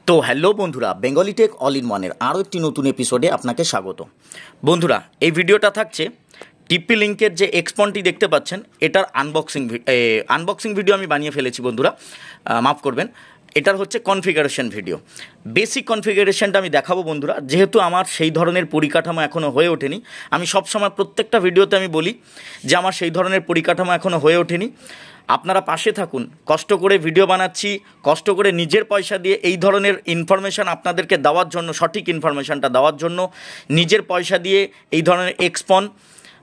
তো হ্যালো বন্ধুরা, Bengali take all in ওয়ানের আরও একটি নতুন এপিসোডে আপনাকে স্বাগত। বন্ধুরা, এই ভিডিওটা থাকছে টিপি লিঙ্কের যে এক্সপনটি দেখতে পাচ্ছেন, এটার আনবক্সিং ভিডিও আমি বানিয়ে ফেলেছি বন্ধুরা, মাফ করবেন। এটার হচ্ছে কনফিগারেশন ভিডিও। বেসিক কনফিগারেশনটা আমি দেখাবো বন্ধুরা, যেহেতু আমার সেই ধরনের পরিকাঠামো এখনও হয়ে ওঠেনি। আমি সবসময় প্রত্যেকটা ভিডিওতে আমি বলি যে আমার সেই ধরনের পরিকাঠামো এখনও হয়ে ওঠেনি। আপনারা পাশে থাকুন, কষ্ট করে ভিডিও বানাচ্ছি, কষ্ট করে নিজের পয়সা দিয়ে এই ধরনের ইনফরমেশান আপনাদেরকে দেওয়ার জন্য, সঠিক ইনফরমেশানটা দেওয়ার জন্য নিজের পয়সা দিয়ে এই ধরনের এক্সপন।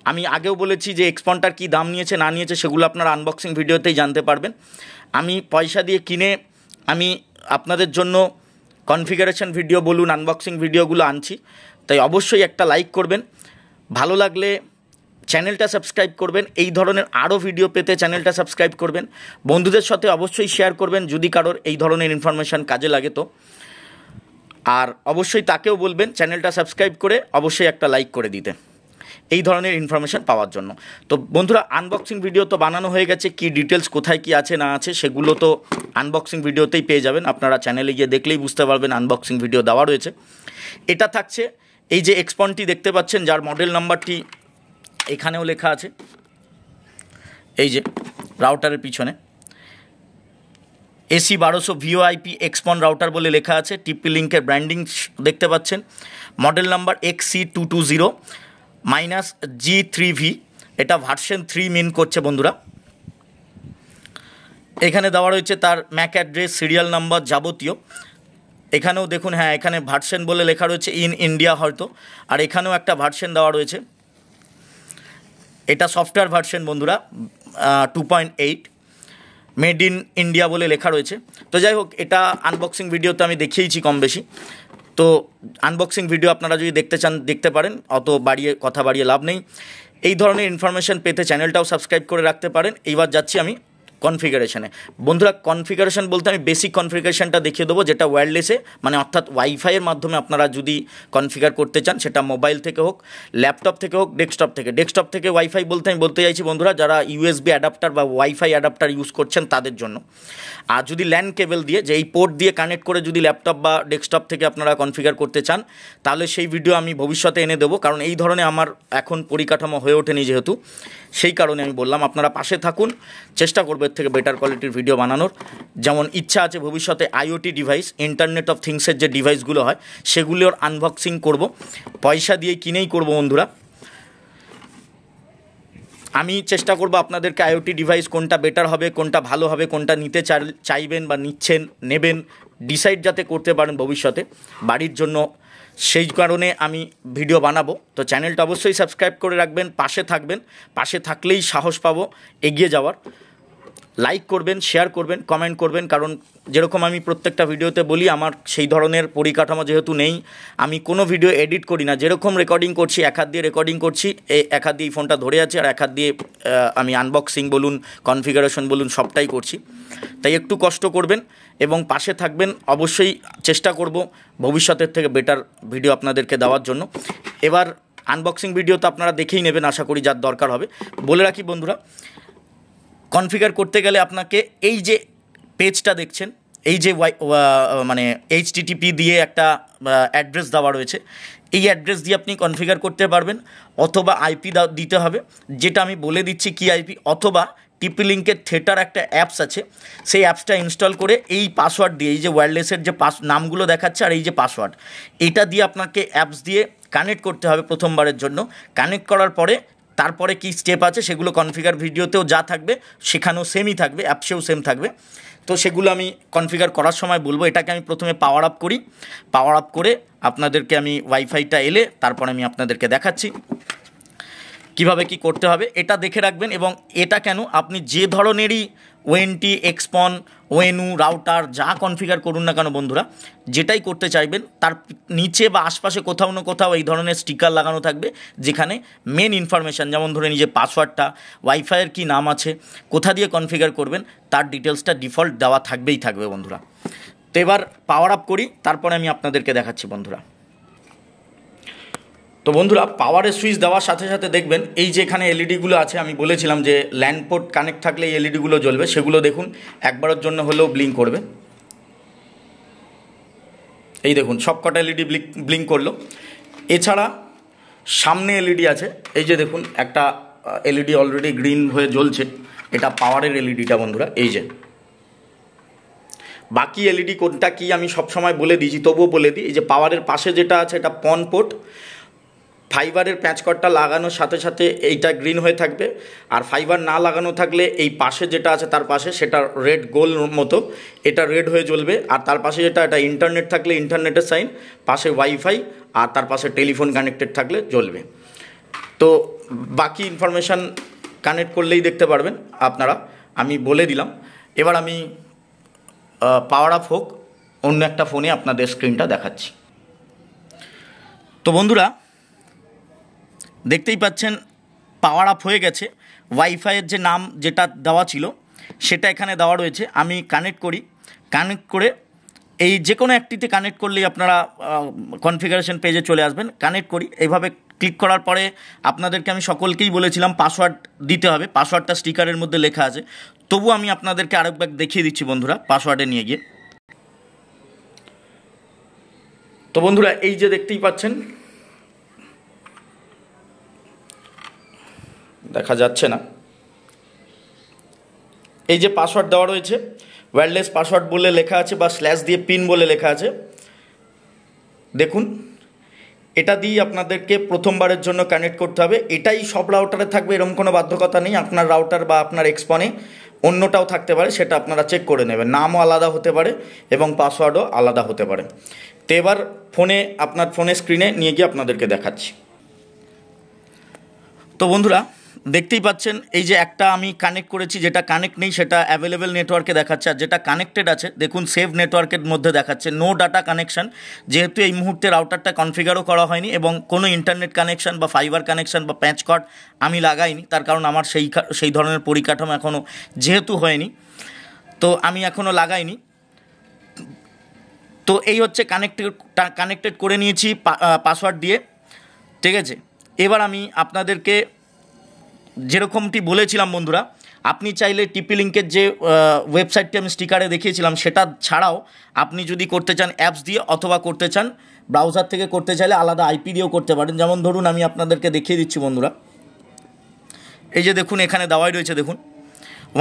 আমি আগেও বলেছি যে এক্সপনটার কী দাম নিয়েছে না নিয়েছে সেগুলো আপনারা আনবক্সিং ভিডিওতেই জানতে পারবেন। আমি পয়সা দিয়ে কিনে আমি আপনাদের জন্য কনফিগারেশন ভিডিও বলুন, আনবক্সিং ভিডিওগুলো আনছি। তাই অবশ্যই একটা লাইক করবেন, ভালো লাগলে চ্যানেলটা সাবস্ক্রাইব করবেন। এই ধরনের আরও ভিডিও পেতে চ্যানেলটা সাবস্ক্রাইব করবেন, বন্ধুদের সাথে অবশ্যই শেয়ার করবেন যদি কারোর এই ধরনের ইনফরমেশান কাজে লাগে তো। আর অবশ্যই তাকেও বলবেন চ্যানেলটা সাবস্ক্রাইব করে অবশ্যই একটা লাইক করে দিতে এই ধরনের ইনফরমেশান পাওয়ার জন্য। তো বন্ধুরা, আনবক্সিং ভিডিও তো বানানো হয়ে গেছে, কি ডিটেলস কোথায় কি আছে না আছে সেগুলো তো আনবক্সিং ভিডিওতেই পেয়ে যাবেন। আপনারা চ্যানেলে গিয়ে দেখলেই বুঝতে পারবেন আনবক্সিং ভিডিও দেওয়া রয়েছে। এটা থাকছে এই যে এক্সপনটি দেখতে পাচ্ছেন, যার মডেল নাম্বারটি এখানেও লেখা আছে, এই যে রাউটারের পিছনে AC1200 VoIP এক্সপন রাউটার বলে লেখা আছে। টিপি লিঙ্কের ব্র্যান্ডিং দেখতে পাচ্ছেন। মডেল নাম্বার XC220-G3V, এটা ভার্সন 3 মিন করছে বন্ধুরা। এখানে দেওয়া রয়েছে তার ম্যাক অ্যাড্রেস, সিরিয়াল নাম্বার, যাবতীয়। এখানেও দেখুন, হ্যাঁ এখানে ভার্সন বলে লেখা রয়েছে ইন ইন্ডিয়া হয়তো, আর এখানেও একটা ভার্সন দেওয়া রয়েছে। এটা সফটওয়্যার ভার্সন বন্ধুরা, 2.8 মেড ইন ইন্ডিয়া বলে লেখা রয়েছে। তো যাই হোক, এটা আনবক্সিং ভিডিওতে আমি দেখিয়েছি কম বেশি। তো আনবক্সিং ভিডিও আপনারা যদি দেখতে চান দেখতে পারেন, অত কথা বাড়িয়ে লাভ নেই। এই ধরনের ইনফরমেশান পেতে চ্যানেলটাও সাবস্ক্রাইব করে রাখতে পারেন। এইবার যাচ্ছি আমি কনফিগারেশনে। বন্ধুরা, কনফিগারেশন বলতে আমি বেসিক কনফিগারেশনটা দেখিয়ে দেবো, যেটা ওয়্যারলেসে মানে অর্থাৎ ওয়াইফাইয়ের মাধ্যমে আপনারা যদি কনফিগার করতে চান, সেটা মোবাইল থেকে হোক, ল্যাপটপ থেকে হোক, ডেস্কটপ থেকে ওয়াইফাই বলতে আমি বলতে চাইছি বন্ধুরা, যারা USB অ্যাডাপ্টার বা ওয়াইফাই অ্যাডাপ্টার ইউজ করছেন তাদের জন্য। আর যদি ল্যান কেবল দিয়ে, যে এই পোর্ট দিয়ে কানেক্ট করে যদি ল্যাপটপ বা ডেস্কটপ থেকে আপনারা কনফিগার করতে চান, তাহলে সেই ভিডিও আমি ভবিষ্যতে এনে দেবো। কারণ এই ধরনের আমার এখন পরিকাঠামো হয়ে ওঠেনি যেহেতু, সেই কারণে আমি বললাম আপনারা পাশে থাকুন, চেষ্টা করবো এর থেকে বেটার কোয়ালিটির ভিডিও বানানোর। যেমন ইচ্ছা আছে ভবিষ্যতে IoT ডিভাইস, ইন্টারনেট অফ থিংসের যে ডিভাইসগুলো হয় সেগুলোর আনবক্সিং করব, পয়সা দিয়ে কিনেই করব বন্ধুরা। আমি চেষ্টা করব আপনাদেরকে IoT ডিভাইস কোনটা বেটার হবে, কোনটা ভালো হবে, কোনটা নিতে চাইবেন বা নিচ্ছেন, নেবেন, ডিসাইড যাতে করতে পারেন ভবিষ্যতে বাড়ির জন্য, সেই কারণে আমি ভিডিও বানাবো। তো চ্যানেলটা অবশ্যই সাবস্ক্রাইব করে রাখবেন, পাশে থাকবেন। পাশে থাকলেই সাহস পাবো এগিয়ে যাওয়ার। লাইক করবেন, শেয়ার করবেন, কমেন্ট করবেন। কারণ যেরকম আমি প্রত্যেকটা ভিডিওতে বলি, আমার সেই ধরনের পরিকাঠামো যেহেতু নেই, আমি কোনো ভিডিও এডিট করি না। যেরকম রেকর্ডিং করছি, এক হাত দিয়ে রেকর্ডিং করছি, এক হাত দিয়ে ফোনটা ধরে আছে, আর এক হাত দিয়ে আমি আনবক্সিং বলুন, কনফিগারেশন বলুন, সবটাই করছি। তাই একটু কষ্ট করবেন এবং পাশে থাকবেন। অবশ্যই চেষ্টা করব ভবিষ্যতের থেকে বেটার ভিডিও আপনাদেরকে দেওয়ার জন্য। এবার আনবক্সিং ভিডিও তো আপনারা দেখেই নেবেন আশা করি, যার দরকার হবে। বলে রাখি বন্ধুরা, কনফিগার করতে গেলে আপনাকে এই যে পেজটা দেখছেন, এই যে মানে HTTP দিয়ে একটা অ্যাড্রেস দেওয়া রয়েছে, এই অ্যাড্রেস দিয়ে আপনি কনফিগার করতে পারবেন, অথবা IP দিতে হবে, যেটা আমি বলে দিচ্ছি কি IP, অথবা টিপি লিঙ্কের থিয়েটার একটা অ্যাপস আছে, সেই অ্যাপসটা ইনস্টল করে এই পাসওয়ার্ড দিয়ে, এই যে ওয়্যারলেসের যে নামগুলো দেখাচ্ছে আর এই যে পাসওয়ার্ড, এটা দিয়ে আপনাকে অ্যাপস দিয়ে কানেক্ট করতে হবে প্রথমবারের জন্য। কানেক্ট করার পরে তারপরে কি স্টেপ আছে সেগুলো কনফিগার ভিডিওতেও যা থাকবে সেখানেও সেমই থাকবে, অ্যাপসেও সেম থাকবে। তো সেগুলো আমি কনফিগার করার সময় বলবো। এটাকে আমি প্রথমে পাওয়ার আপ করি, পাওয়ার আপ করে আপনাদেরকে আমি ওয়াইফাইটা এলে তারপরে আমি আপনাদেরকে দেখাচ্ছি কিভাবে কি করতে হবে। এটা দেখে রাখবেন। এবং এটা কেন, আপনি যে ধরনেরই ONT, এক্সপন, ONU, রাউটার যা কনফিগার করুন না কেন বন্ধুরা, যেটাই করতে চাইবেন তার নিচে বা আশপাশে কোথাও না কোথাও এই ধরনের স্টিকার লাগানো থাকবে, যেখানে মেন ইনফরমেশান, যেমন ধরে নিজে পাসওয়ার্ডটা, ওয়াইফাইয়ের কী নাম আছে, কোথা দিয়ে কনফিগার করবেন, তার ডিটেলসটা ডিফল্ট দেওয়া থাকবে বন্ধুরা। তো এবার পাওয়ার আপ করি, তারপরে আমি আপনাদেরকে দেখাচ্ছি বন্ধুরা। তো বন্ধুরা, পাওয়ারের সুইচ দেওয়ার সাথে সাথে দেখবেন এই যে এখানে এলইডিগুলো আছে, আমি বলেছিলাম যে ল্যান্ড পোর্ট কানেক্ট থাকলে এই এলইডিগুলো জ্বলবে, সেগুলো দেখুন একবারের জন্য হলেও ব্লিঙ্ক করবে। এই দেখুন সবকটা এলইডি ব্লিঙ্ক করলো। এছাড়া সামনে এলইডি আছে, এই যে দেখুন একটা এলইডি অলরেডি গ্রিন হয়ে জ্বলছে, এটা পাওয়ারের এলইডিটা বন্ধুরা। এই যে বাকি এলইডি কোনটা কি আমি সবসময় বলে দিয়েছি, তবুও বলে দিই। এই যে পাওয়ারের পাশে যেটা আছে এটা পন পোর্ট, ফাইবারের প্যাঁচকটটা লাগানোর সাথে সাথে এইটা গ্রিন হয়ে থাকবে, আর ফাইবার না লাগানো থাকলে এই পাশে যেটা আছে তার পাশে সেটা রেড গোল মতো, এটা রেড হয়ে জ্বলবে। আর তার পাশে যেটা, এটা ইন্টারনেট থাকলে ইন্টারনেটের সাইন, পাশে ওয়াইফাই, আর তার পাশে টেলিফোন কানেক্টেড থাকলে জ্বলবে। তো বাকি ইনফরমেশান কানেক্ট করলেই দেখতে পারবেন আপনারা, আমি বলে দিলাম। এবার আমি পাওয়ার অফ হোক অন্য একটা ফোনে আপনাদের স্ক্রিনটা দেখাচ্ছি। তো বন্ধুরা দেখতেই পাচ্ছেন পাওয়ার আপ হয়ে গেছে। ওয়াইফাইয়ের যে নাম যেটা দেওয়া ছিল সেটা এখানে দেওয়া রয়েছে। আমি কানেক্ট করি, কানেক্ট করে এই যে কোনো একটিতে কানেক্ট করলেই আপনারা কনফিগারেশন পেজে চলে আসবেন। কানেক্ট করি, এইভাবে ক্লিক করার পরে আপনাদেরকে আমি সকলকেই বলেছিলাম পাসওয়ার্ড দিতে হবে, পাসওয়ার্ডটা স্টিকারের মধ্যে লেখা আছে। তবু আমি আপনাদেরকে আরেকবার দেখিয়ে দিচ্ছি বন্ধুরা পাসওয়ার্ডে নিয়ে গিয়ে। তো বন্ধুরা এই যে দেখতেই পাচ্ছেন, দেখা যাচ্ছে না, এই যে পাসওয়ার্ড দেওয়া রয়েছে, ওয়্যারলেস পাসওয়ার্ড বলে লেখা আছে বা স্ল্যাশ দিয়ে পিন বলে লেখা আছে। দেখুন এটা দিয়ে আপনাদেরকে প্রথমবারের জন্য কানেক্ট করতে হবে। এটাই সব রাউটারে থাকবে এরকম কোনো বাধ্যকতা নেই। আপনার রাউটার বা আপনার এক্সপনে অন্যটাও থাকতে পারে, সেটা আপনারা চেক করে নেবেন। নামও আলাদা হতে পারে এবং পাসওয়ার্ডও আলাদা হতে পারে। তো এবার আপনার ফোনের স্ক্রিনে নিয়ে গিয়ে আপনাদেরকে দেখাচ্ছি। তো বন্ধুরা দেখতেই পাচ্ছেন এই যে একটা আমি কানেক্ট করেছি, যেটা কানেক্ট নেই সেটা অ্যাভেলেবেল নেটওয়ার্কে দেখাচ্ছে, আর যেটা কানেক্টেড আছে দেখুন সেভ নেটওয়ার্কের মধ্যে দেখাচ্ছে নো ডাটা কানেকশান। যেহেতু এই মুহূর্তে রাউটারটা কনফিগারও করা হয়নি এবং কোনো ইন্টারনেট কানেকশান বা ফাইবার কানেকশান বা প্যাচ কর্ড আমি লাগাইনি, তার কারণ আমার সেই ধরনের পরিকাঠামো এখনও যেহেতু হয়নি, তো আমি এখনও লাগাইনি। তো এই হচ্ছে কানেক্টেড করে নিয়েছি পাসওয়ার্ড দিয়ে, ঠিক আছে। এবার আমি আপনাদেরকে যেরকমটি বলেছিলাম বন্ধুরা, আপনি চাইলে টিপি লিঙ্কের যে ওয়েবসাইটটি আমি স্টিকারে দেখিয়েছিলাম সেটা ছাড়াও আপনি যদি করতে চান অ্যাপস দিয়ে, অথবা করতে চান ব্রাউজার থেকে করতে চাইলে আলাদা আইপি দিয়েও করতে পারেন। যেমন ধরুন আমি আপনাদেরকে দেখিয়ে দিচ্ছি বন্ধুরা, এই যে দেখুন এখানে দেওয়াই রয়েছে, দেখুন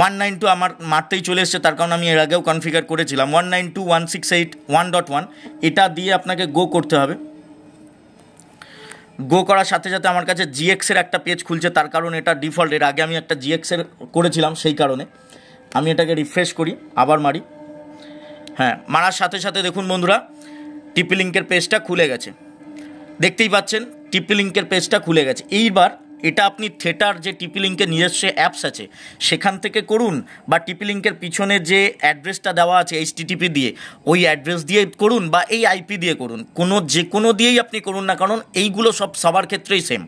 192 আমার মারতেই চলে এসছে, তার কারণ আমি এর আগেও কনফিগার করেছিলাম 192.168.1.1। এটা দিয়ে আপনাকে গো করতে হবে। গো করার সাথে সাথে আমার কাছে জিএক্সের একটা পেজ খুলছে, তার কারণ এটা ডিফল্ট, এর আগে আমি একটা জিএক্সের করেছিলাম, সেই কারণে আমি এটাকে রিফ্রেশ করি, আবার মারি। হ্যাঁ, মারার সাথে সাথে দেখুন বন্ধুরা টিপি লিঙ্কের পেজটা খুলে গেছে, দেখতেই পাচ্ছেন টিপি লিঙ্কের পেজটা খুলে গেছে। এইবার এটা আপনি থিয়েটার যে টিপি লিঙ্কের নিজস্ব অ্যাপস আছে সেখান থেকে করুন, বা টিপি লিঙ্কের পিছনে যে অ্যাড্রেসটা দেওয়া আছে HTTP দিয়ে ওই অ্যাড্রেস দিয়ে করুন, বা এই আইপি দিয়ে করুন, যে কোনো দিয়েই আপনি করুন না, কারণ এইগুলো সবার ক্ষেত্রেই সেম।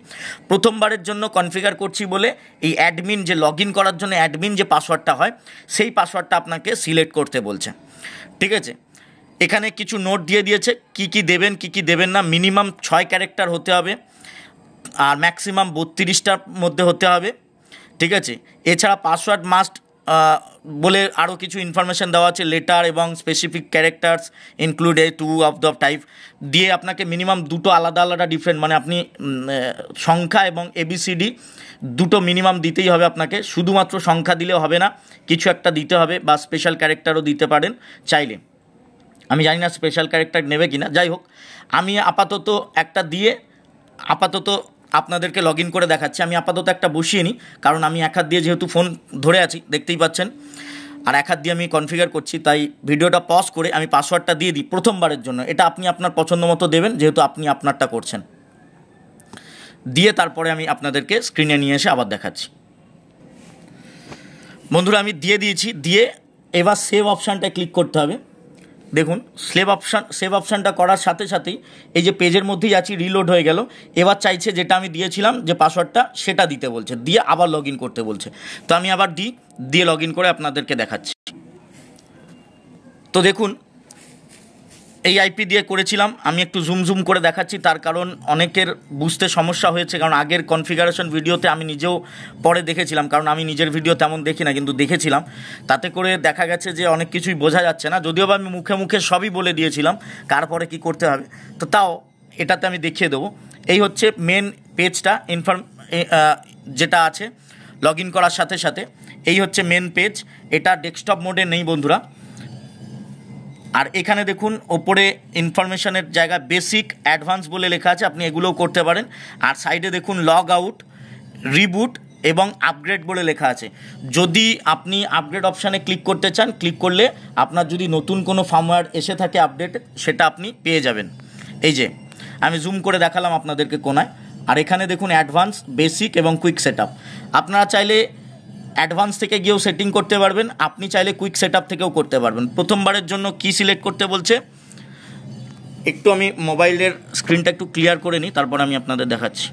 প্রথমবারের জন্য কনফিগার করছি বলে এই অ্যাডমিন যে লগ ইন করার জন্য অ্যাডমিন যে পাসওয়ার্ডটা হয় সেই পাসওয়ার্ডটা আপনাকে সিলেক্ট করতে বলছে, ঠিক আছে। এখানে কিছু নোট দিয়ে দিয়েছে কি কি দেবেন কি কি দেবেন না। মিনিমাম 6 ক্যারেক্টার হতে হবে আর ম্যাক্সিমাম 32টার মধ্যে হতে হবে, ঠিক আছে। এছাড়া পাসওয়ার্ড মাস্ট বলে আরও কিছু ইনফরমেশান দেওয়া আছে, লেটার এবং specific characters include two of the type দিয়ে আপনাকে মিনিমাম দুটো আলাদা আলাদা ডিফারেন্ট, মানে আপনি সংখ্যা এবং ABCD দুটো মিনিমাম দিতেই হবে আপনাকে। শুধুমাত্র সংখ্যা দিলেও হবে না, কিছু একটা দিতে হবে, বা স্পেশাল ক্যারেক্টারও দিতে পারেন চাইলে। আমি জানি না স্পেশাল ক্যারেক্টার নেবে কি না, যাই হোক আমি আপাতত একটা দিয়ে আপনাদেরকে লগ ইন করে দেখাচ্ছি। আমি আপাতত একটা বসিয়ে নিই, কারণ আমি এক হাত দিয়ে যেহেতু ফোন ধরে আছি দেখতেই পাচ্ছেন, আর এক হাত দিয়ে আমি কনফিগার করছি, তাই ভিডিওটা পজ করে আমি পাসওয়ার্ডটা দিয়ে দিই প্রথমবারের জন্য। এটা আপনি আপনার পছন্দ মতো দেবেন, যেহেতু আপনি আপনারটা করছেন। দিয়ে তারপরে আমি আপনাদেরকে স্ক্রিনে নিয়ে এসে আবার দেখাচ্ছি। বন্ধুরা আমি দিয়ে দিয়েছি, দিয়ে এবার সেভ অপশানটা ক্লিক করতে হবে। দেখুন সেভ অপশানটা করার সাথে সাথেই এই যে পেজের মধ্যেই আছি, রিলোড হয়ে গেল। এবার চাইছে যেটা আমি দিয়েছিলাম যে পাসওয়ার্ডটা সেটা দিতে বলছে, দিয়ে আবার লগ ইন করতে বলছে। তো আমি আবার দিয়ে লগ ইন করে আপনাদেরকে দেখাচ্ছি। তো দেখুন এই আইপি দিয়ে করেছিলাম। আমি একটু জুম করে দেখাচ্ছি, তার কারণ অনেকের বুঝতে সমস্যা হয়েছে, কারণ আগের কনফিগারেশন ভিডিওতে আমি নিজেও পরে দেখেছিলাম, কারণ আমি নিজের ভিডিও তেমন দেখি না, কিন্তু দেখেছিলাম, তাতে করে দেখা গেছে যে অনেক কিছুই বোঝা যাচ্ছে না, যদিও বা আমি মুখে সবই বলে দিয়েছিলাম কার পরে কী করতে হবে, তো তাও এটাতে আমি দেখিয়ে দেবো। এই হচ্ছে মেন পেজটা, যেটা আছে লগ ইন করার সাথে সাথে এই হচ্ছে মেন পেজ। এটা ডেস্কটপ মোডে নেই বন্ধুরা। আর এখানে দেখুন ওপরে ইনফরমেশনের জায়গা বেসিক, অ্যাডভান্স বলে লেখা আছে, আপনি এগুলোও করতে পারেন। আর সাইডে দেখুন লগ আউট, রিবুট এবং আপগ্রেড বলে লেখা আছে। যদি আপনি আপগ্রেড অপশানে ক্লিক করতে চান, ক্লিক করলে আপনার যদি নতুন কোনো ফার্মওয়্যার এসে থাকে আপডেট, সেটা আপনি পেয়ে যাবেন। এই যে আমি জুম করে দেখালাম আপনাদেরকে কোনায়। আর এখানে দেখুন অ্যাডভান্স, বেসিক এবং কুইক সেটআপ। আপনারা চাইলে অ্যাডভান্স থেকে গিয়েও সেটিং করতে পারবেন, আপনি চাইলে কুইক সেটআপ থেকেও করতে পারবেন। প্রথমবারের জন্য কি সিলেক্ট করতে বলছে, একটু আমি মোবাইলের স্ক্রিনটা একটু ক্লিয়ার করে নিই, তারপর আমি আপনাদের দেখাচ্ছি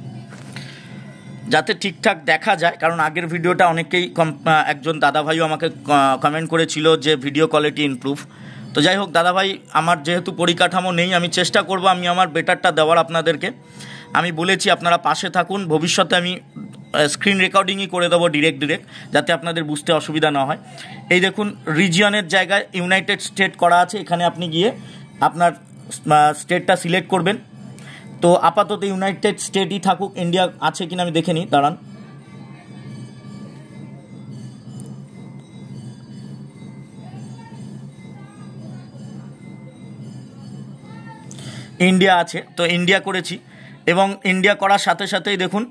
যাতে ঠিকঠাক দেখা যায়। কারণ আগের ভিডিওটা অনেকেই একজন দাদাভাইও আমাকে কমেন্ট করেছিল যে ভিডিও কোয়ালিটি ইমপ্রুভ। তো যাই হোক দাদাভাই, আমার যেহেতু পরিকাঠামো নেই, আমি চেষ্টা করব আমি আমার বেটারটা দেওয়ার আপনাদেরকে। আমি বলেছি আপনারা পাশে থাকুন, ভবিষ্যতে আমি স্ক্রিন রেকর্ডিংই করে দেবো ডিরেক্ট, যাতে আপনাদের বুঝতে অসুবিধা না হয়। এই দেখুন রিজিয়নের জায়গায় ইউনাইটেড স্টেট করা আছে, এখানে আপনি গিয়ে আপনার স্টেটটা সিলেক্ট করবেন। তো আপাতত ইউনাইটেড স্টেটই থাকুক, ইন্ডিয়া আছে কিনা আমি দেখে নিই, দাঁড়ান। ইন্ডিয়া আছে, তো ইন্ডিয়া করেছি। এবং ইন্ডিয়া করার সাথে সাথেই দেখুন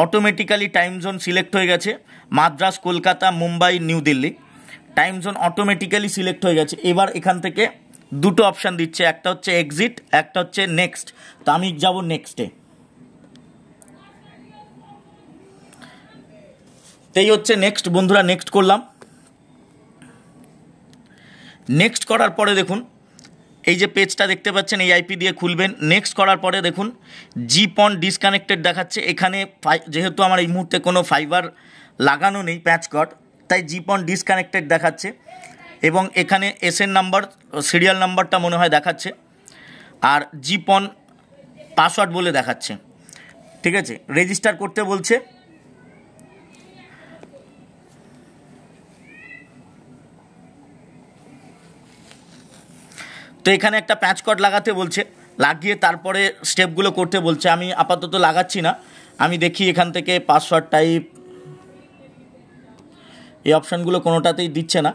অটোমেটিক্যালি টাইম জোন সিলেক্ট হয়ে গেছে, Madras, Kolkata, Mumbai, new Delhi. Time zone automatically select হয়ে গেছে। এবার এখান থেকে দুটো অপশান দিচ্ছে, একটা হচ্ছে এক্সিট, একটা হচ্ছে নেক্সট। তো আমি যাব নেক্সটে। এই হচ্ছে নেক্সট বন্ধুরা, নেক্সট করলাম। নেক্সট করার পরে দেখুন এই যে পেজটা দেখতে পাচ্ছেন, এই আইপি দিয়ে খুলবেন। নেক্সট করার পরে দেখুন জিপন ডিসকানেক্টেড দেখাচ্ছে। এখানে যেহেতু আমার এই মুহূর্তে কোনো ফাইবার লাগানো নেই প্যাচ কর্ড, তাই জিপন ডিসকানেক্টেড দেখাচ্ছে। এবং এখানে এসএন নাম্বার, সিরিয়াল নাম্বারটা মনে হয় দেখাচ্ছে, আর জিপন পাসওয়ার্ড বলে দেখাচ্ছে। ঠিক আছে, রেজিস্টার করতে বলছে। তো এখানে একটা প্যাচ কর্ড লাগাতে বলছে, লাগিয়ে তারপরে স্টেপগুলো করতে বলছে। আমি আপাতত লাগাচ্ছি না, আমি দেখি এখান থেকে পাসওয়ার্ড টাইপ, এই অপশানগুলো কোনোটাতেই দিচ্ছে না।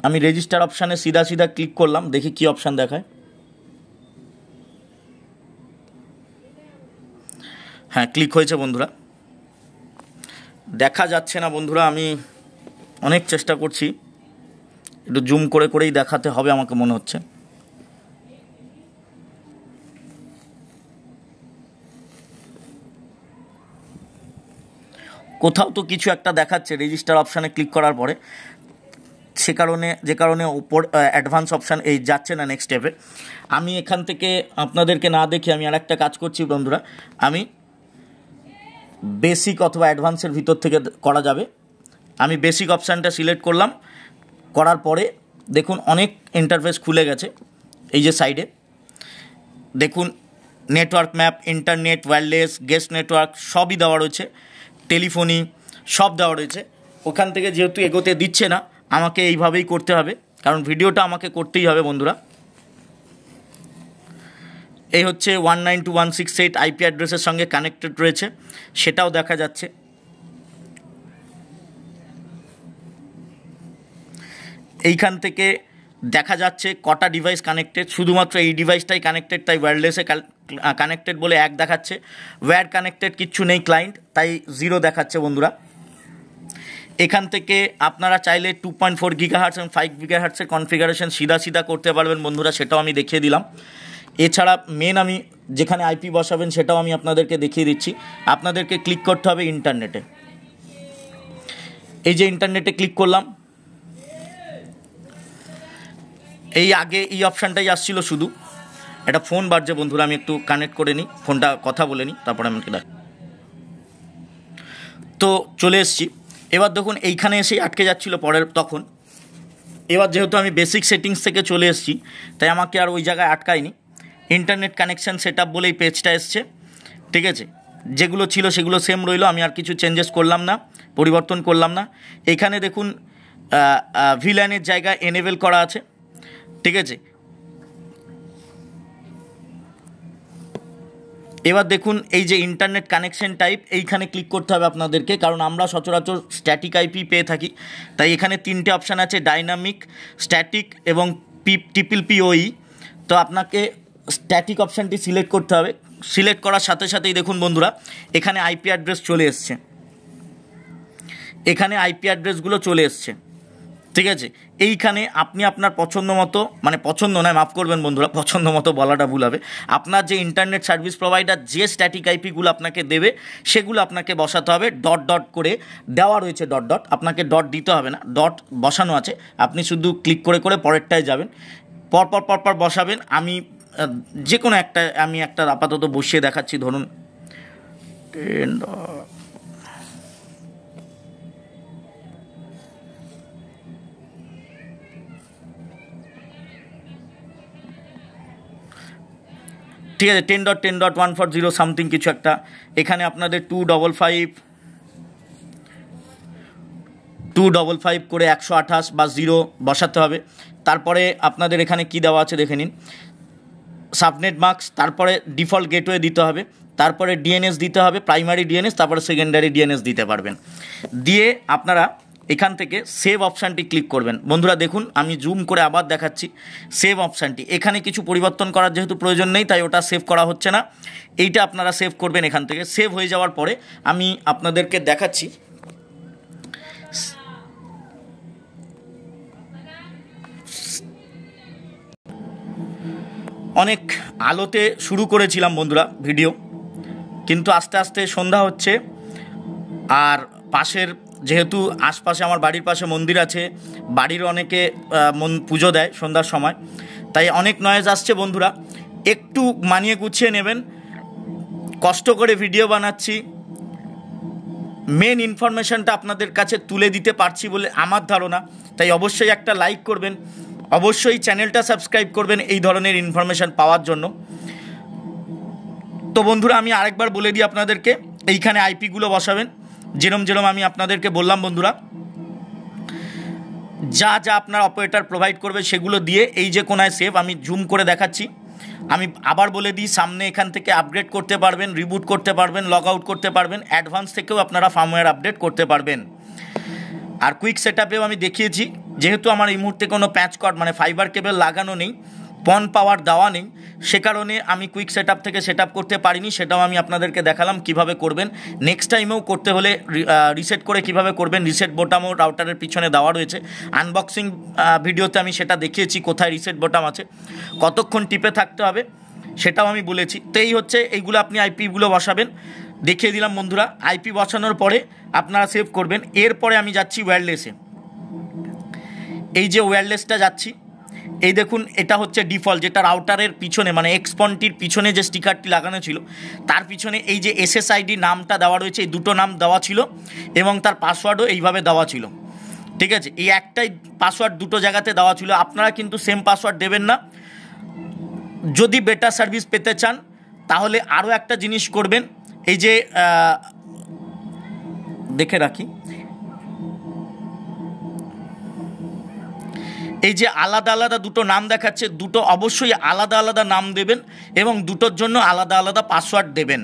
আমি রেজিস্টার অপশানে সিধা ক্লিক করলাম, দেখি কি অপশান দেখায়। হ্যাঁ, ক্লিক হয়েছে বন্ধুরা। দেখা যাচ্ছে না বন্ধুরা, আমি অনেক চেষ্টা করছি, একটু জুম করেই দেখাতে হবে আমাকে মনে হচ্ছে। কোথাও তো কিছু একটা দেখাচ্ছে রেজিস্টার অপশানে ক্লিক করার পরে, যে কারণে উপর অ্যাডভান্স অপশান এই যাচ্ছে না নেক্সট স্টেপে। আমি এখান থেকে আপনাদেরকে না দেখে আমি আরেকটা কাজ করছি বন্ধুরা, আমি বেসিক অথবা অ্যাডভান্সের ভিতর থেকে করা যাবে। আমি বেসিক অপশানটা সিলেক্ট করলাম, করার পরে দেখুন অনেক ইন্টারফেস খুলে গেছে। এই যে সাইডে দেখুন network map, internet, wireless, guest network সবই দেওয়া রয়েছে, টেলিফোনি সব দেওয়া রয়েছে। ওখান থেকে যেহেতু এগোতে দিচ্ছে না, আমাকে এইভাবেই করতে হবে, কারণ ভিডিওটা আমাকে করতেই হবে বন্ধুরা। এই হচ্ছে 192.168 আইপি অ্যাড্রেসের সঙ্গে কানেক্টেড রয়েছে, সেটাও দেখা যাচ্ছে। এইখান থেকে দেখা যাচ্ছে কটা ডিভাইস কানেক্টেড, শুধুমাত্র এই ডিভাইসটাই কানেক্টেড, তাই ওয়্যারলেসে কানেক্টেড বলে 1 দেখাচ্ছে। ওয়্যার কানেক্টেড কিচ্ছু নেই ক্লায়েন্ট, তাই 0 দেখাচ্ছে বন্ধুরা। এখান থেকে আপনারা চাইলে 2.4 GHz এবং 5 GHz কনফিগারেশন সিধা করতে পারবেন বন্ধুরা, সেটাও আমি দেখিয়ে দিলাম। এছাড়া মেন আমি যেখানে আইপি বসাবেন সেটাও আমি আপনাদেরকে দেখিয়ে দিচ্ছি। আপনাদেরকে ক্লিক করতে হবে ইন্টারনেটে। এই যে ইন্টারনেটে ক্লিক করলাম, এই আগে এই অপশানটাই আসছিল শুধু। একটা ফোন বাজছে বন্ধুরা, আমি একটু কানেক্ট করে নিই, ফোনটা কথা বলে নিই, তারপরে আমাকে দেখ। তো চলে এসেছি। এবার দেখুন এইখানে এসেই আটকে যাচ্ছিল পরের, তখন এবার যেহেতু আমি বেসিক সেটিংস থেকে চলে এসেছি, তাই আমাকে আর ওই জায়গায় আটকায়নি। ইন্টারনেট কানেকশান সেট আপ বলেই পেজটা এসছে, ঠিক আছে। যেগুলো ছিল সেগুলো সেম রইলো, আমি আর কিছু চেঞ্জেস করলাম না, পরিবর্তন করলাম না। এখানে দেখুন ভিল্যানের জায়গায় এনেবেল করা আছে, ঠিক আছে। এবার দেখুন এই যে ইন্টারনেট কানেকশন টাইপ, এইখানে ক্লিক করতে হবে আপনাদেরকে, কারণ আমরা সচরাচর স্ট্যাটিক আইপি পেয়ে থাকি। তাই এখানে 3টে অপশান আছে, ডাইনামিক, স্ট্যাটিক এবং TPP-oE। তো আপনাকে স্ট্যাটিক অপশানটি সিলেক্ট করতে হবে। সিলেক্ট করার সাথে সাথেই দেখুন বন্ধুরা, এখানে আইপি অ্যাড্রেস চলে এসছে, এখানে আইপি অ্যাড্রেসগুলো চলে এসছে, ঠিক আছে। এইখানে আপনি আপনার পছন্দ মতো, মানে পছন্দ নয়, মাফ করবেন বন্ধুরা, পছন্দ মতো বলাটা ভুল হবে, আপনার যে ইন্টারনেট সার্ভিস প্রোভাইডার যে স্ট্যাটিক আইপিগুলো আপনাকে দেবে সেগুলো আপনাকে বসাতে হবে। ডট ডট করে দেওয়া রয়েছে, ডট ডট, আপনাকে ডট দিতে হবে না, ডট বসানো আছে, আপনি শুধু ক্লিক করে করে পরেরটায় যাবেন, পরপর বসাবেন। আমি যে কোনো একটা, আমি একটা আপাতত বসিয়ে দেখাচ্ছি, ধরুন ঠিক আছে 10.10.140 সামথিং কিছু একটা। এখানে আপনাদের 255 করে 128 বা 0 বসাতে হবে। তারপরে আপনাদের এখানে কি দেওয়া আছে দেখে নিন, সাবনেট মার্কস, তারপরে ডিফল্ট গেটওয়ে দিতে হবে, তারপরে ডিএনএস দিতে হবে, প্রাইমারি ডিএনএস, তারপরে সেকেন্ডারি ডিএনএস দিতে পারবেন। দিয়ে আপনারা এখান থেকে সেভ অপশানটি ক্লিক করবেন। বন্ধুরা দেখুন, আমি জুম করে আবার দেখাচ্ছি, সেভ অপশানটি, এখানে কিছু পরিবর্তন করার যেহেতু প্রয়োজন নেই, তাই ওটা সেভ করা হচ্ছে না, এইটা আপনারা সেভ করবেন এখান থেকে। সেভ হয়ে যাওয়ার পরে আমি আপনাদেরকে দেখাচ্ছি, অনেক আলোতে শুরু করেছিলাম বন্ধুরা ভিডিও, কিন্তু আস্তে আস্তে সন্ধ্যা হচ্ছে, আর পাশের, যেহেতু আশপাশে আমার বাড়ির পাশে মন্দির আছে, বাড়ির অনেকে পুজো দেয় সন্ধ্যার সময়, তাই অনেক নয়েজ আসছে বন্ধুরা, একটু মানিয়ে গুছিয়ে নেবেন। কষ্ট করে ভিডিও বানাচ্ছি, মেন ইনফরমেশানটা আপনাদের কাছে তুলে দিতে পারছি বলে আমার ধারণা, তাই অবশ্যই একটা লাইক করবেন, অবশ্যই চ্যানেলটা সাবস্ক্রাইব করবেন এই ধরনের ইনফরমেশান পাওয়ার জন্য। তো বন্ধুরা আমি আরেকবার বলে দিই আপনাদেরকে, এইখানে আইপিগুলো বসাবেন যেরম আমি আপনাদেরকে বললাম বন্ধুরা, যা যা আপনার অপারেটর প্রোভাইড করবে সেগুলো দিয়ে এই যে কোনায় সেভ, আমি জুম করে দেখাচ্ছি। আমি আবার বলে দিই, সামনে এখান থেকে আপগ্রেড করতে পারবেন, রিবুট করতে পারবেন, লগ আউট করতে পারবেন, অ্যাডভান্স থেকেও আপনারা ফার্মওয়্যার আপডেট করতে পারবেন। আর কুইক সেটআপেও আমি দেখিয়েছি, যেহেতু আমার এই মুহূর্তে কোনো প্যাচ কর্ড মানে ফাইবার কেবল লাগানো নেই, পন পাওয়ার দেওয়া নেই, সে কারণে আমি কুইক সেটআপ থেকে সেটআপ করতে পারিনি, সেটাও আমি আপনাদেরকে দেখালাম কিভাবে করবেন। নেক্সট টাইমেও করতে হলে রিসেট করে কিভাবে করবেন, রিসেট বোতামও রাউটারের পিছনে দেওয়া রয়েছে, আনবক্সিং ভিডিওতে আমি সেটা দেখিয়েছি, কোথায় রিসেট বোতাম আছে, কতক্ষণ টিপে থাকতে হবে সেটাও আমি বলেছি। তো এই হচ্ছে, এইগুলো আপনি আইপিগুলো বসাবেন, দেখিয়ে দিলাম বন্ধুরা। আইপি বসানোর পরে আপনারা সেভ করবেন। এরপরে আমি যাচ্ছি ওয়্যারলেসে, এই যে ওয়্যারলেসটা যাচ্ছি, এই দেখুন এটা হচ্ছে ডিফল্ট, যেটা রাউটারের পিছনে মানে এক্সপনটির পিছনে যে স্টিকারটি লাগানো ছিল তার পিছনে এই যে SSID নামটা দেওয়া রয়েছে, এই দুটো নাম দেওয়া ছিল এবং তার পাসওয়ার্ডও এইভাবে দেওয়া ছিল, ঠিক আছে। এই একটাই পাসওয়ার্ড দুটো জায়গাতে দেওয়া ছিল, আপনারা কিন্তু সেম পাসওয়ার্ড দেবেন না। যদি বেটার সার্ভিস পেতে চান তাহলে আরও একটা জিনিস করবেন, এই যে দেখে রাখি, এই যে আলাদা আলাদা দুটো নাম দেখাচ্ছে, দুটো অবশ্যই আলাদা আলাদা নাম দেবেন এবং দুটোর জন্য আলাদা আলাদা পাসওয়ার্ড দেবেন।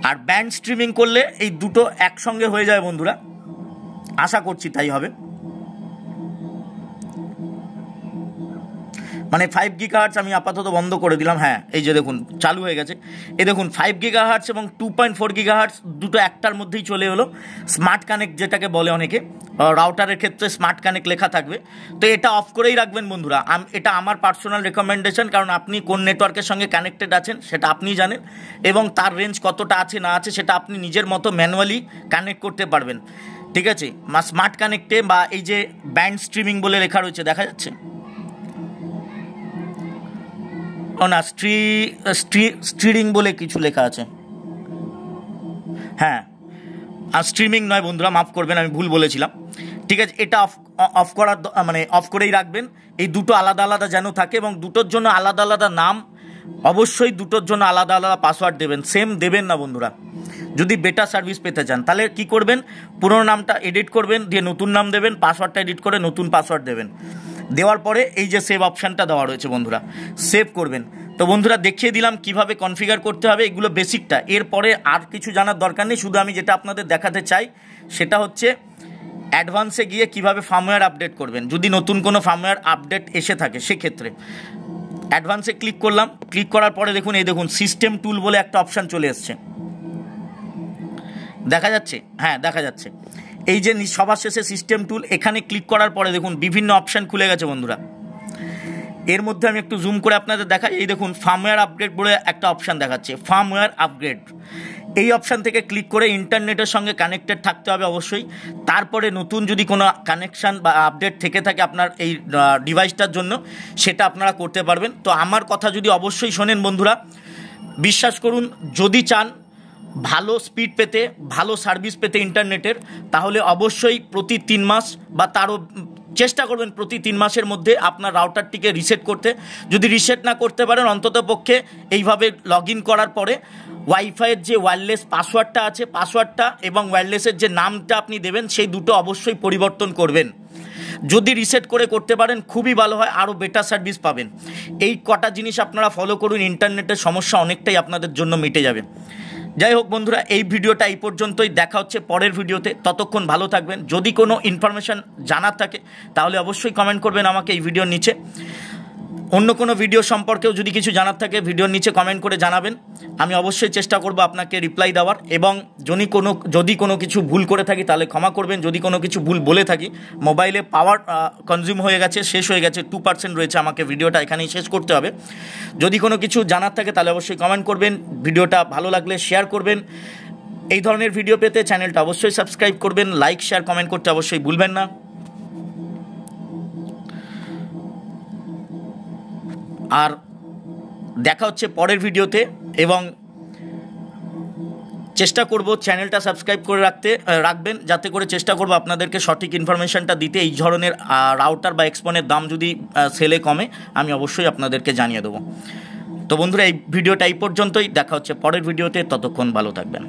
আর ব্যান্ড স্ট্রিমিং করলে এই দুটো একসঙ্গে হয়ে যায় বন্ধুরা, আশা করছি তাই হবে। মানে 5 GHz আমি আপাতত বন্ধ করে দিলাম, হ্যাঁ এই যে দেখুন চালু হয়ে গেছে, এই দেখুন 5 GHz এবং 2.4 GHz দুটো একটার মধ্যেই চলে এলো। স্মার্ট কানেক্ট যেটাকে বলে অনেকে, রাউটারের ক্ষেত্রে স্মার্ট কানেক্ট লেখা থাকবে, তো এটা অফ করেই রাখবেন বন্ধুরা। এটা আমার পার্সোনাল রেকমেন্ডেশন, কারণ আপনি কোন নেটওয়ার্কের সঙ্গে কানেক্টেড আছেন সেটা আপনি জানেন এবং তার রেঞ্জ কতটা আছে না আছে সেটা আপনি নিজের মতো ম্যানুয়ালি কানেক্ট করতে পারবেন, ঠিক আছে। স্মার্ট কানেক্টে বা এই যে ব্যান্ড স্ট্রিমিং বলে লেখা রয়েছে দেখা যাচ্ছে, ও না স্ট্রিডিং বলে কিছু লেখা আছে, হ্যাঁ আর স্ট্রিমিং নয় বন্ধুরা, মাফ করবেন আমি ভুল বলেছিলাম। ঠিক আছে, এটা অফ করার মানে অফ করেই রাখবেন। এই দুটো আলাদা আলাদা যেন থাকে এবং দুটোর জন্য আলাদা আলাদা নাম, অবশ্যই দুটোর জন্য আলাদা আলাদা পাসওয়ার্ড দেবেন, সেম দেবেন না বন্ধুরা। যদি বেটার সার্ভিস পেতে চান তাহলে কি করবেন, পুরোনো নামটা এডিট করবেন, দিয়ে নতুন নাম দেবেন, পাসওয়ার্ডটা এডিট করে নতুন পাসওয়ার্ড দেবেন। দেওয়ার পরে এই যে সেভ অপশানটা দেওয়া রয়েছে বন্ধুরা, সেভ করবেন। তো বন্ধুরা দেখিয়ে দিলাম কিভাবে কনফিগার করতে হবে, এগুলো বেসিকটা। এরপরে আর কিছু জানার দরকার নেই, শুধু আমি যেটা আপনাদের দেখাতে চাই সেটা হচ্ছে অ্যাডভান্সে গিয়ে কিভাবে ফার্মওয়্যার আপডেট করবেন। যদি নতুন কোনো ফার্মওয়্যার আপডেট এসে থাকে সেক্ষেত্রে অ্যাডভান্সে ক্লিক করলাম, ক্লিক করার পরে দেখুন এই দেখুন সিস্টেম টুল বলে একটা অপশান চলে এসছে, দেখা যাচ্ছে? হ্যাঁ দেখা যাচ্ছে। এই যে সবার শেষে সিস্টেম টুল, এখানে ক্লিক করার পরে দেখুন বিভিন্ন অপশান খুলে গেছে বন্ধুরা। এর মধ্যে আমি একটু জুম করে আপনাদের দেখাই, এই দেখুন ফার্মওয়্যার আপগ্রেড বলে একটা অপশান দেখাচ্ছে, ফার্মওয়্যার আপগ্রেড। এই অপশান থেকে ক্লিক করে ইন্টারনেটের সঙ্গে কানেক্টেড থাকতে হবে অবশ্যই। তারপরে নতুন যদি কোনো কানেকশান বা আপডেট থেকে থাকে আপনার এই ডিভাইসটার জন্য, সেটা আপনারা করতে পারবেন। তো আমার কথা যদি অবশ্যই শোনেন বন্ধুরা, বিশ্বাস করুন যদি চান ভালো স্পিড পেতে, ভালো সার্ভিস পেতে ইন্টারনেটের, তাহলে অবশ্যই প্রতি 3 মাস বা তারও চেষ্টা করবেন প্রতি 3 মাসের মধ্যে আপনার রাউটারটিকে রিসেট করতে। যদি রিসেট না করতে পারেন অন্তত পক্ষে এইভাবে লগ ইন করার পরে ওয়াইফাইয়ের যে ওয়্যারলেস পাসওয়ার্ডটা আছে, পাসওয়ার্ডটা এবং ওয়্যারলেসের যে নামটা আপনি দেবেন সেই দুটো অবশ্যই পরিবর্তন করবেন। যদি রিসেট করে করতে পারেন খুবই ভালো হয়, আরও বেটার সার্ভিস পাবেন। এই কটা জিনিস আপনারা ফলো করুন, ইন্টারনেটের সমস্যা অনেকটাই আপনাদের জন্য মিটে যাবে। যাই হোক বন্ধুরা, এই ভিডিওটা এই পর্যন্তই, দেখা হচ্ছে পরের ভিডিওতে। ততক্ষণ ভালো থাকবেন। যদি কোনো ইনফরমেশান জানার থাকে তাহলে অবশ্যই কমেন্ট করবেন আমাকে এই ভিডিওর নিচে। অন্য কোনো ভিডিও সম্পর্কেও যদি কিছু জানার থাকে ভিডিওর নিচে কমেন্ট করে জানাবেন, আমি অবশ্যই চেষ্টা করব আপনাকে রিপ্লাই দেওয়ার। এবং যদি কোনো কিছু ভুল করে থাকি তাহলে ক্ষমা করবেন। যদি কোনো কিছু ভুল বলে থাকি, মোবাইলে পাওয়ার কনজিউম হয়ে গেছে, শেষ হয়ে গেছে, 2% রয়েছে, আমাকে ভিডিওটা এখানেই শেষ করতে হবে। যদি কোনো কিছু জানার থাকে তাহলে অবশ্যই কমেন্ট করবেন। ভিডিওটা ভালো লাগলে শেয়ার করবেন। এই ধরনের ভিডিও পেতে চ্যানেলটা অবশ্যই সাবস্ক্রাইব করবেন, লাইক শেয়ার কমেন্ট করতে অবশ্যই ভুলবেন না। আর দেখা হচ্ছে পরের ভিডিওতে, এবং চেষ্টা করব চ্যানেলটা সাবস্ক্রাইব করে রাখবেন, যাতে করে চেষ্টা করব আপনাদেরকে সঠিক ইনফরমেশানটা দিতে। এই ধরনের রাউটার বা এক্সপনের দাম যদি সেলে কমে আমি অবশ্যই আপনাদেরকে জানিয়ে দেবো। তো বন্ধুরা এই ভিডিওটা এই পর্যন্তই, দেখা হচ্ছে পরের ভিডিওতে, ততক্ষণ ভালো থাকবেন।